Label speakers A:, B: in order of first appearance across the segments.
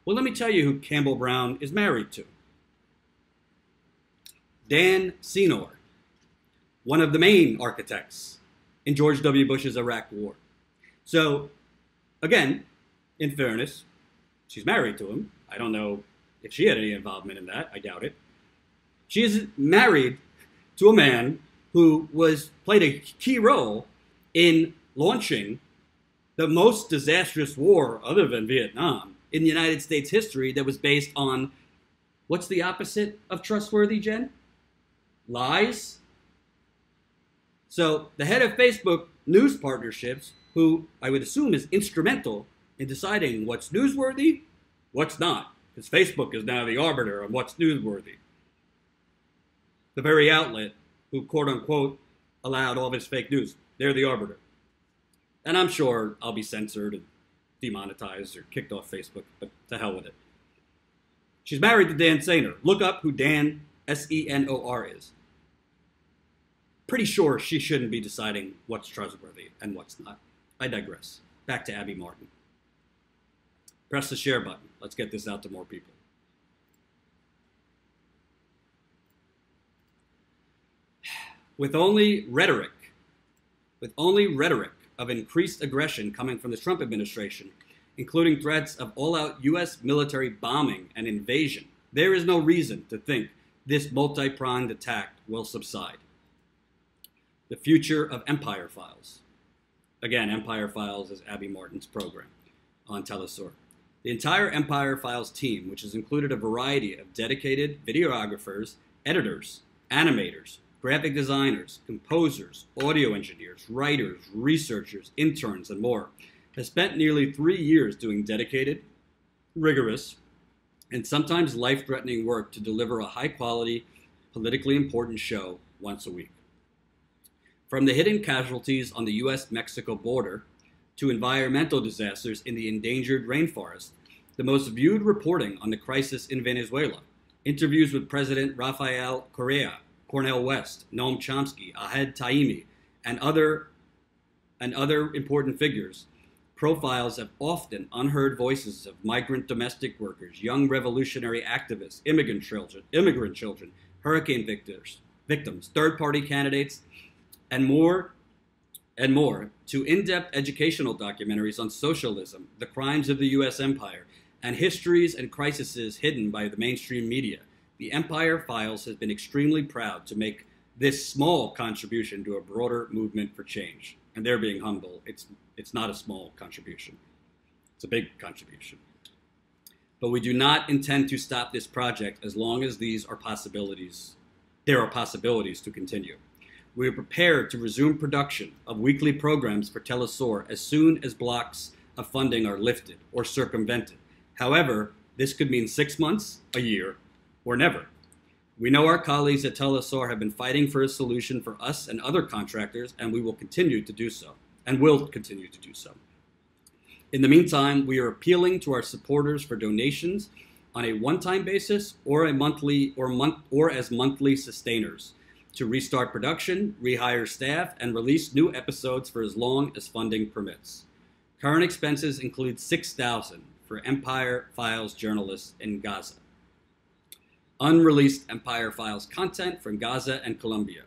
A: Well, let me tell you who Campbell Brown is married to. Dan Senor, one of the main architects in George W. Bush's Iraq War. So, again, in fairness, she's married to him. I don't know if she had any involvement in that. I doubt it. She is married to a man who played a key role in launching the most disastrous war, other than Vietnam, in the United States history that was based on, what's the opposite of trustworthy, Jen? Lies. So the head of Facebook News Partnerships, who I would assume is instrumental in deciding what's newsworthy, what's not, because Facebook is now the arbiter of what's newsworthy. The very outlet who, quote unquote, allowed all this fake news. They're the arbiter. And I'm sure I'll be censored and demonetized or kicked off Facebook, but to hell with it. She's married to Dan Senor. Look up who Dan, S-E-N-O-R, is. Pretty sure she shouldn't be deciding what's trustworthy and what's not. I digress. Back to Abby Martin. Press the share button. Let's get this out to more people. With only rhetoric of increased aggression coming from the Trump administration, including threats of all-out U.S. military bombing and invasion, there is no reason to think this multi-pronged attack will subside. The future of Empire Files. Again, Empire Files is Abby Martin's program on Telesur. The entire Empire Files team, which has included a variety of dedicated videographers, editors, animators, graphic designers, composers, audio engineers, writers, researchers, interns, and more, has spent nearly 3 years doing dedicated, rigorous, and sometimes life-threatening work to deliver a high-quality, politically important show once a week. From the hidden casualties on the U.S.-Mexico border to environmental disasters in the endangered rainforest, the most viewed reporting on the crisis in Venezuela, interviews with President Rafael Correa, Cornel West, Noam Chomsky, Ahed Taimi, and other important figures, profiles of often unheard voices of migrant domestic workers, young revolutionary activists, immigrant children, hurricane victims, third-party candidates, and more, to in-depth educational documentaries on socialism, the crimes of the U.S. empire, and histories and crises hidden by the mainstream media. The Empire Files has been extremely proud to make this small contribution to a broader movement for change. And they're being humble. It's not a small contribution. It's a big contribution. But we do not intend to stop this project as long as there are possibilities to continue. We are prepared to resume production of weekly programs for Telesur as soon as blocks of funding are lifted or circumvented. However, this could mean 6 months, a year, or never. We know our colleagues at Telesur have been fighting for a solution for us and other contractors, and we will continue to do so, and will continue to do so. In the meantime, we are appealing to our supporters for donations on a one-time basis or as monthly sustainers to restart production, rehire staff, and release new episodes for as long as funding permits. Current expenses include $6,000 for Empire Files journalists in Gaza. Unreleased Empire Files content from Gaza and Colombia.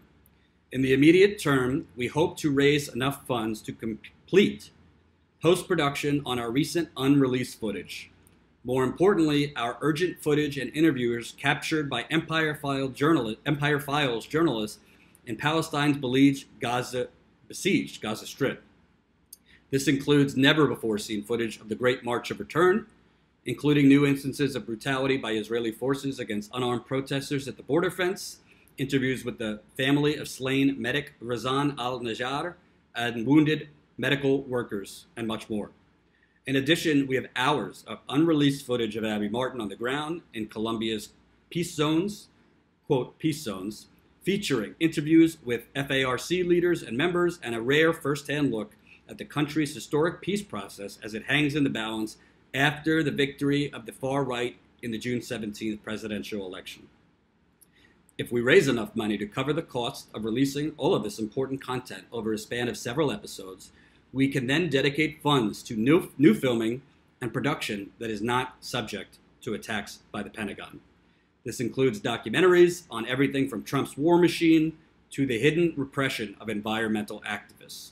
A: In the immediate term, we hope to raise enough funds to complete post-production on our recent unreleased footage. More importantly, our urgent footage and interviews captured by Empire Files journalists in Palestine's besieged Gaza Strip. This includes never-before-seen footage of the Great March of Return, including new instances of brutality by Israeli forces against unarmed protesters at the border fence, interviews with the family of slain medic Razan al-Najjar, and wounded medical workers, and much more. In addition, we have hours of unreleased footage of Abby Martin on the ground in Colombia's peace zones, quote, peace zones, featuring interviews with FARC leaders and members and a rare first-hand look at the country's historic peace process as it hangs in the balance after the victory of the far right in the June 17th presidential election. If we raise enough money to cover the cost of releasing all of this important content over a span of several episodes, we can then dedicate funds to new filming and production that is not subject to attacks by the Pentagon. This includes documentaries on everything from Trump's war machine to the hidden repression of environmental activists.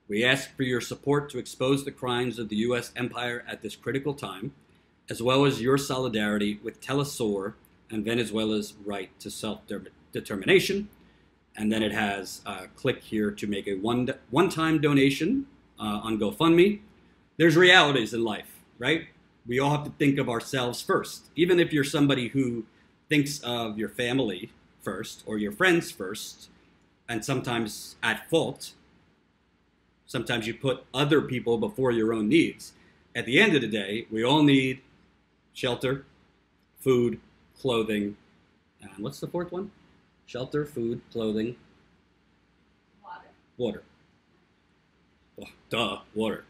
A: We ask for your support to expose the crimes of the U.S. empire at this critical time, as well as your solidarity with Telesur and Venezuela's right to self-determination. And then it has click here to make a one-time donation on GoFundMe. There's realities in life, right? We all have to think of ourselves first. Even if you're somebody who thinks of your family first or your friends first, and sometimes at fault, sometimes you put other people before your own needs. At the end of the day, we all need shelter, food, clothing, and what's the fourth one? Shelter, food, clothing, water. Oh, duh, water.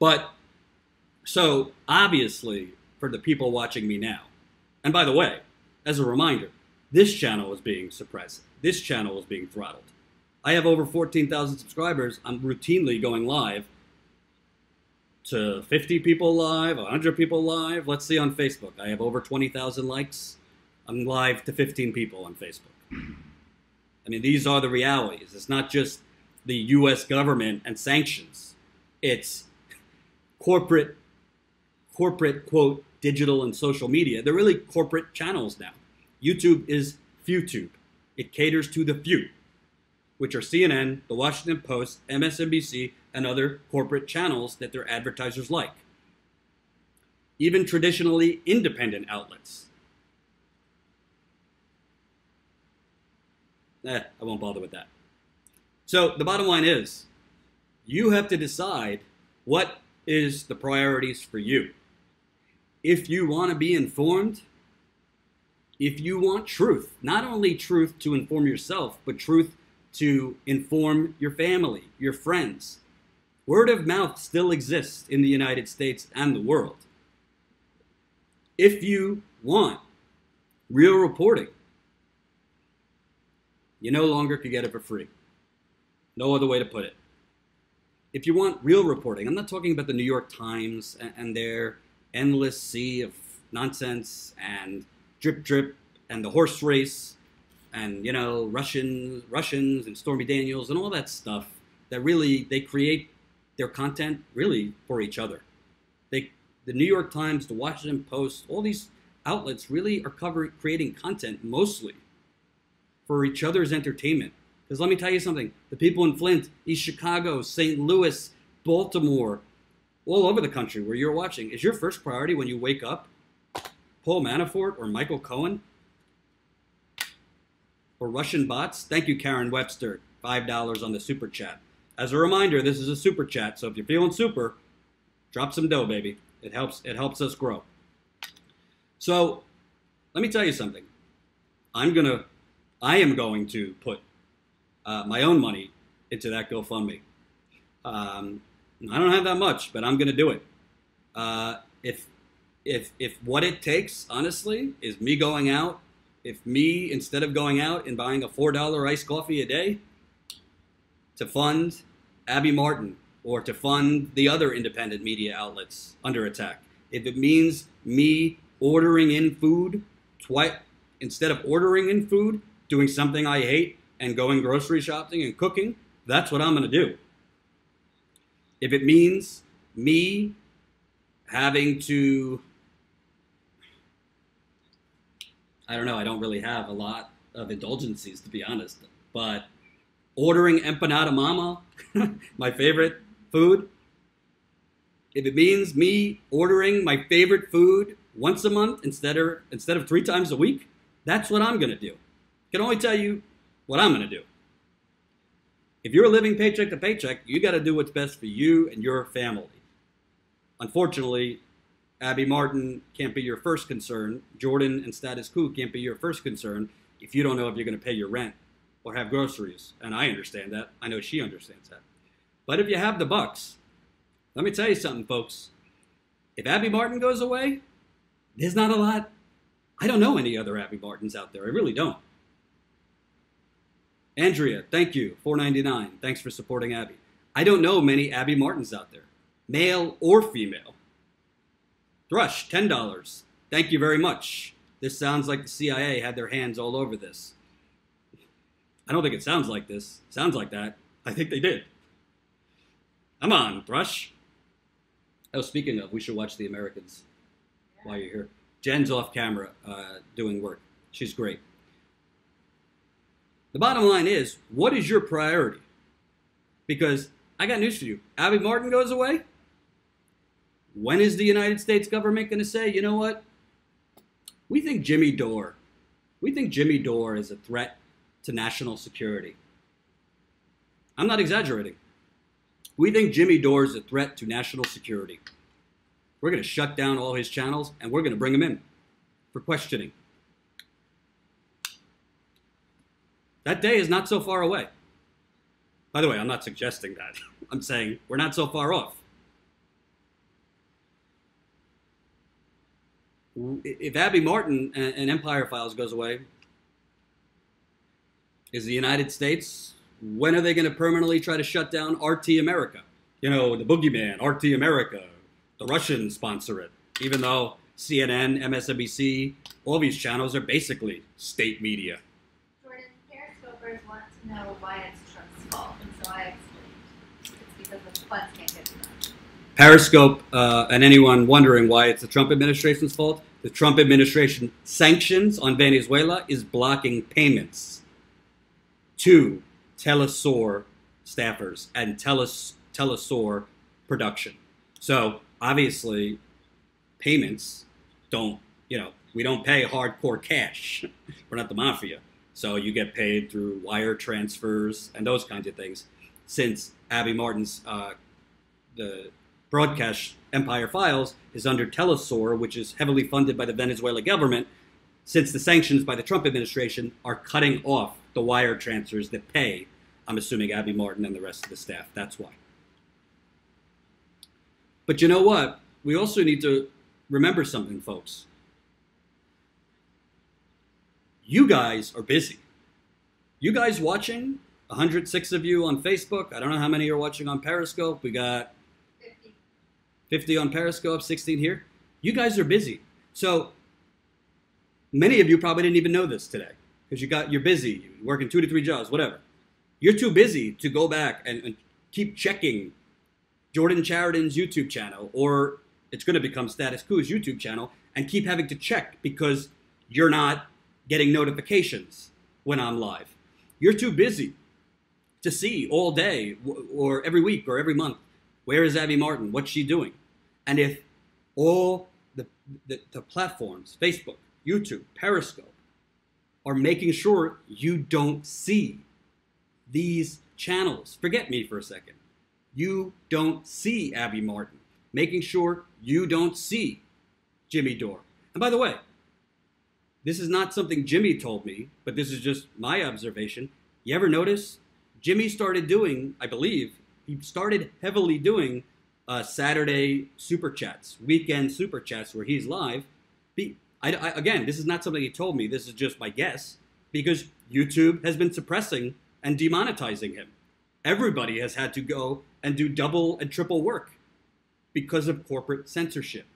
A: But, so, obviously, for the people watching me now, and by the way, as a reminder, this channel is being suppressed. This channel is being throttled. I have over 14,000 subscribers. I'm routinely going live to 50 people live, 100 people live. Let's see on Facebook. I have over 20,000 likes. I'm live to 15 people on Facebook. I mean, these are the realities. It's not just the U.S. government and sanctions. It's corporate, quote, digital and social media. They're really corporate channels now. YouTube is FewTube. It caters to the few, which are CNN, The Washington Post, MSNBC, and other corporate channels that their advertisers like. Even traditionally independent outlets. I won't bother with that. So the bottom line is, you have to decide what is the priorities for you. If you want to be informed, if you want truth, not only truth to inform yourself, but truth to inform your family, your friends. Word of mouth still exists in the United States and the world. If you want real reporting, you no longer could get it for free. No other way to put it. If you want real reporting, I'm not talking about the New York Times and their endless sea of nonsense and drip and the horse race and, you know, Russians and Stormy Daniels and all that stuff that really, they create their content really for each other. The New York Times, the Washington Post, all these outlets really are creating content mostly for each other's entertainment. Because let me tell you something, the people in Flint, East Chicago, St. Louis, Baltimore, all over the country where you're watching, is your first priority when you wake up Paul Manafort or Michael Cohen? Or Russian bots? Thank you, Karen Webster, $5 on the super chat. As a reminder, this is a super chat, so if you're feeling super, drop some dough, baby. It helps us grow. So, let me tell you something. I am going to put my own money into that GoFundMe. I don't have that much, but I'm going to do it. If what it takes, honestly, is me going out, instead of going out and buying a $4 iced coffee a day, to fund Abby Martin or to fund the other independent media outlets under attack, if it means me ordering in food instead of ordering in food, doing something I hate and going grocery shopping and cooking, that's what I'm going to do. If it means me having to, I don't know, I don't really have a lot of indulgencies, to be honest, but ordering empanada mama, my favorite food, if it means me ordering my favorite food once a month instead of 3 times a week, that's what I'm going to do. I can only tell you what I'm going to do. If you're living paycheck to paycheck, you got to do what's best for you and your family. Unfortunately, Abby Martin can't be your first concern. Jordan and Status Coup can't be your first concern if you don't know if you're going to pay your rent or have groceries. And I understand that. I know she understands that. But if you have the bucks, let me tell you something, folks. If Abby Martin goes away, there's not a lot. I don't know any other Abby Martins out there. I really don't. Andrea, thank you. $4.99. Thanks for supporting Abby. I don't know many Abby Martins out there, male or female. Thrush, $10. Thank you very much. This sounds like the CIA had their hands all over this. I don't think it sounds like this. It sounds like that. I think they did. Come on, Thrush. Oh, speaking of, we should watch The Americans while you're here. Jen's off camera doing work. She's great. The bottom line is, what is your priority? Because I got news for you. Abby Martin goes away. When is the United States government going to say, you know what? We think Jimmy Dore is a threat to national security. I'm not exaggerating. We think Jimmy Dore is a threat to national security. We're going to shut down all his channels, and we're going to bring him in for questioning. That day is not so far away. By the way, I'm not suggesting that. I'm saying we're not so far off. If Abby Martin and Empire Files goes away, is the United States, when are they going to permanently try to shut down RT America? You know, the boogeyman, RT America, the Russians sponsor it, even though CNN, MSNBC, all these channels are basically state media.
B: Jordan, Periscopers want to know why it's Trump's fault, and so I explained. It's because the funds can't get to them.
A: Periscope, and anyone wondering why it's the Trump administration's fault, the Trump administration sanctions on Venezuela is blocking payments to Telesur staffers and Telesur production. So obviously payments don't, we don't pay hardcore cash. We're not the mafia. So you get paid through wire transfers and those kinds of things. Since Abby Martin's the broadcast Empire Files is under Telesur, which is heavily funded by the Venezuela government, since the sanctions by the Trump administration are cutting off the wire transfers that pay, I'm assuming, Abby Martin and the rest of the staff. That's why. But you know what? We also need to remember something, folks. You guys are busy. You guys watching, 106 of you on Facebook. I don't know how many are watching on Periscope. We got 50 on Periscope, 16 here. You guys are busy. So many of you probably didn't even know this today because you're busy, you're working 2 to 3 jobs, whatever. You're too busy to go back and keep checking Jordan Chariton's YouTube channel, or it's going to become Status Coup's YouTube channel, and keep having to check because you're not getting notifications when I'm live. You're too busy to see all day or every week or every month, where is Abby Martin? What's she doing? And if all the platforms, Facebook, YouTube, Periscope, are making sure you don't see these channels, forget me for a second, you don't see Abby Martin, making sure you don't see Jimmy Dore. And by the way, this is not something Jimmy told me, but this is just my observation. You ever notice Jimmy started doing, I believe, he started heavily doing Saturday super chats, weekend super chats where he's live. Again, this is not something he told me. This is just my guess because YouTube has been suppressing and demonetizing him. Everybody has had to go and do double and triple work because of corporate censorship.